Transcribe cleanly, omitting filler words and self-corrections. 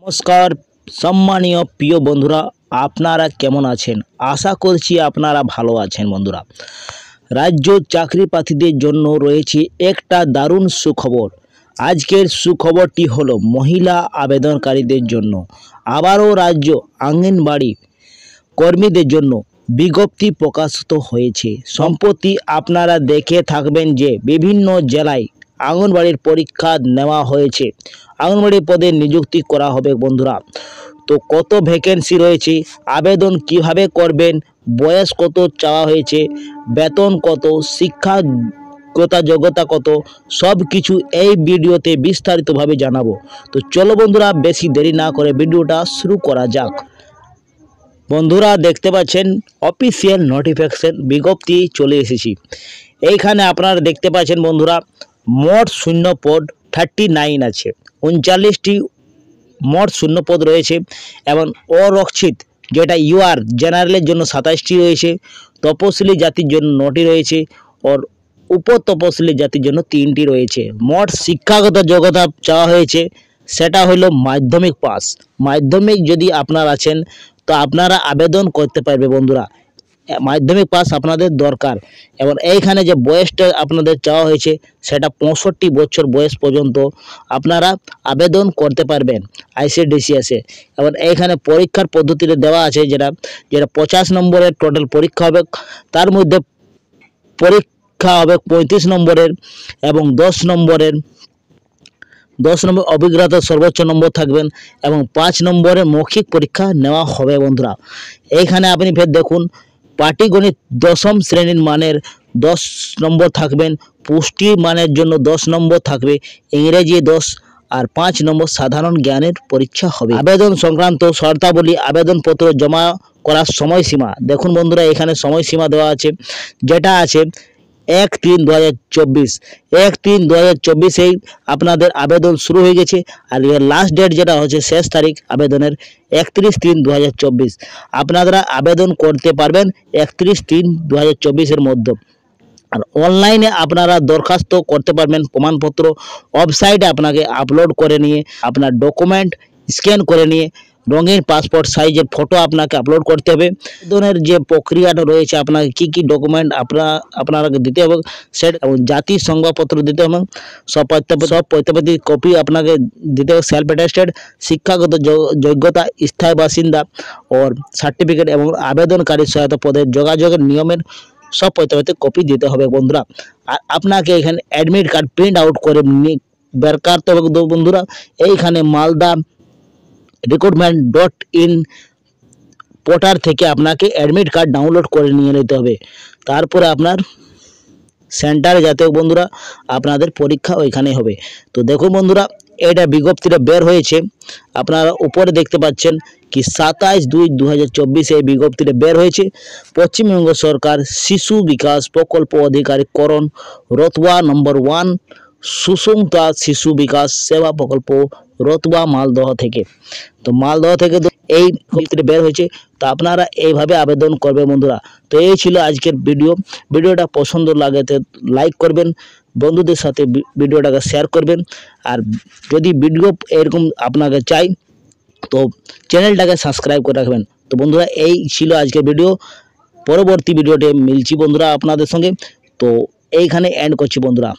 নমস্কার সম্মানীয় প্রিয় বন্ধুরা, আপনারা কেমন আছেন? আশা করছি আপনারা ভালো আছেন। বন্ধুরা, রাজ্য চাকরি প্রার্থীদের জন্য রয়েছে একটা দারুণ সুখবর। আজকের সুখবরটি হলো মহিলা আবেদনকারীদের জন্য আবারও রাজ্য আঙ্গনবাড়ি কর্মীদের জন্য বিজ্ঞপ্তি প্রকাশিত হয়েছে। সম্প্রতি আপনারা দেখে থাকবেন যে বিভিন্ন জেলায় আঙ্গনবাড়ির পরীক্ষা নেওয়া হয়েছে, আঙ্গনবাড়ি পদে নিযুক্তি করা হবে। বন্ধুরা, তো কত ভ্যাকেন্সি রয়েছে, আবেদন কিভাবে করবেন, বয়স কত চাওয়া হয়েছে, বেতন কত, শিক্ষাগত যোগ্যতা কত, সব কিছু এই ভিডিওতে বিস্তারিতভাবে জানাবো। তো চলো বন্ধুরা, বেশি দেরি না করে ভিডিওটা শুরু করা যাক। বন্ধুরা, দেখতে পাচ্ছেন অফিসিয়াল নোটিফিকেশন বিজ্ঞপ্তি চলে এসেছি। এইখানে আপনারা দেখতে পাচ্ছেন বন্ধুরা, মোট শূন্য পদ 39 আছে, 39টি মোট শূন্য পদ রয়েছে এবং অরক্ষিত যেটা ইউআর জেনারেলের জন্য 27টি রয়েছে, তপশিলি জাতির জন্য 9টি রয়েছে আর উপর তপশিলি জাতির জন্য 3টি রয়েছে। মোট শিক্ষাগত যোগ্যতা চাওয়া হয়েছে সেটা হলো মাধ্যমিক পাস। মাধ্যমিক যদি আপনারা আছেন তো আপনারা আবেদন করতে পারবে। বন্ধুরা, মাধ্যমিক পাস আপনাদের দরকার এবং এইখানে যে বয়সটা আপনাদের চাওয়া হয়েছে সেটা 65 বছর বয়স পর্যন্ত আপনারা আবেদন করতে পারবেন আইসিডিসিএসে। এবং এইখানে পরীক্ষার পদ্ধতিতে দেওয়া আছে যেটা 50 নম্বরের টোটাল পরীক্ষা হবে, তার মধ্যে পরীক্ষা হবে 35 নম্বরের এবং 10 নম্বর অভিজ্ঞতা সর্বোচ্চ নম্বর থাকবেন এবং 5 নম্বরের মৌখিক পরীক্ষা নেওয়া হবে। বন্ধুরা, এইখানে আপনি ফের দেখুন, পাটিগণিত 10ম শ্রেণীর মানের 10 নম্বর থাকবেন, পুষ্টি মানের জন্য 10 নম্বর থাকবে, ইংরেজি 10 আর 5 নম্বর সাধারণ জ্ঞানের পরীক্ষা হবে। আবেদন সংক্রান্ত শর্তাবলী, আবেদনপত্র জমা করার সময়সীমা দেখুন বন্ধুরা, এখানে সময়সীমা দেওয়া আছে যেটা আছে 1/3/2024। 1/3/2024 আপনাদের আবেদন শুরু হয়ে গেছে আর এর লাস্ট ডেট যেটা হচ্ছে শেষ তারিখ আবেদনের 31/3/2024। আপনারা আবেদন করতে পারবেন 31/3/2024 মধ্যে। আর অনলাইনে আপনারা দরখাস্ত করতে পারবেন প্রমাণপত্র, ওয়েবসাইটে আপনাকে আপলোড করে নিয়ে আপনার ডকুমেন্ট স্ক্যান করে নিয়ে রঙিন পাসপোর্ট সাইজের ফটো আপনাকে আপলোড করতে হবে। আবেদনের যে প্রক্রিয়াটা রয়েছে, আপনাকে কি কি ডকুমেন্ট আপনাকে দিতে হবে সেটা এবং জাতির সংবাদপত্র দিতে হবে, সব প্রত্যেকটি কপি আপনাকে দিতে হবে, সেলফ অ্যাটেস্টেড, শিক্ষাগত যোগ্যতা, স্থায়ী বাসিন্দা ওর সার্টিফিকেট এবং আবেদনকারী সহায়তা পদের যোগাযোগের নিয়মের সব প্রত্যেকটি কপি দিতে হবে। বন্ধুরা, আর আপনাকে এখানে অ্যাডমিট কার্ড প্রিন্ট আউট করে বের করতে হবে। বন্ধুরা, এইখানে মালদা recruitment.in পোর্টাল থেকে আপনাকে অ্যাডমিট কার্ড ডাউনলোড করে নিয়ে নিতে হবে। তারপরে আপনার সেন্টারে যেতে বন্ধুরা আপনাদের পরীক্ষা ওইখানে হবে। তো দেখুন বন্ধুরা, এটা বিজ্ঞপ্তিটা বের হয়েছে, আপনারা উপরে দেখতে পাচ্ছেন কি 27/2/2024 এই বিজ্ঞপ্তিটা বের হয়েছে। পশ্চিমবঙ্গ সরকার শিশু বিকাশ প্রকল্প অধিকারীকরণ রতুয়া নম্বর 1 সুসংতা শিশু বিকাশ সেবা প্রকল্প রতুয়া মালদহ থেকে। তো মালদহ থেকে এই বিজ্ঞপ্তিটা বের হয়েছে, তো আপনারা এইভাবে আবেদন করবে। বন্ধুরা, তো এই ছিল আজকের ভিডিওটা পছন্দ লাগে তো লাইক করবেন, বন্ধুদের সাথে ভিডিওটাকে শেয়ার করবেন। আর যদি ভিডিও এরকম আপনাকে চাই তো চ্যানেলটাকে সাবস্ক্রাইব করে রাখবেন। তো বন্ধুরা, এই ছিল আজকের ভিডিও, পরবর্তী ভিডিওতে মিলছি বন্ধুরা আপনাদের সঙ্গে। তো এইখানে এন্ড করছি বন্ধুরা।